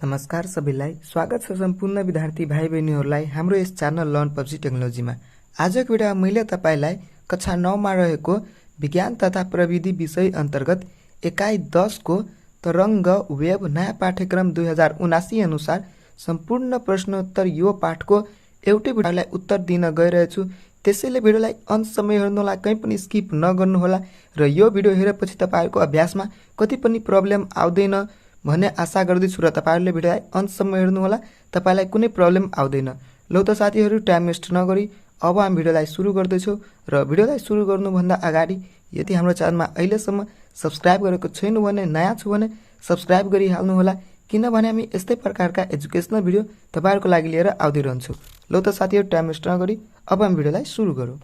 नमस्कार सबैलाई स्वागत छ सम्पूर्ण विद्यार्थी भाइ बहिनीहरूलाई हाम्रो यस च्यानल लर्न पब्जी टेक्नोलोजीमा। आजको भिडियोमा मैले तपाईलाई कक्षा 9 मा रहेको विज्ञान तथा प्रविधि विषय अन्तर्गत एकाइ 10 को तरङ्ग वेब नयाँ पाठ्यक्रम 2079 अनुसार सम्पूर्ण प्रश्नोत्तर यो पाठको एउटै भिडियोलाई उत्तर दिन गइरहेछु। त्यसैले भिडियोलाई अन्तसम्म हेर्नुहोला, कहीँ पनि स्किप नगर्नुहोला र यो भिडियो हेरेपछि तपाईहरुको अभ्यासमा कति पनि प्रब्लम आउँदैन भन्ने आशा गर्दैछु र तपाईहरुले भिडियोलाई अन्तसम्म हेर्नुहोला, तपाईलाई कुनै प्रब्लम आउँदैन। लौ त साथीहरु, टाइम वेस्ट नगरी अब हामी भिडियोलाई सुरु गर्दैछौं र भिडियोलाई सुरु गर्नुभन्दा अगाडि यदि हाम्रो च्यानलमा अहिलेसम्म सब्स्क्राइब गरेको छैन भने, नयाँ छु भने सब्स्क्राइब गरिहाल्नु होला, किनभने हामी यस्तै प्रकारका एजुकेशनल भिडियो तपाईहरुको लागि लिएर आउँदै रहन्छौं। लौ त साथीहरु, टाइम वेस्ट नगरी अब हामी भिडियोलाई सुरु गरौँ।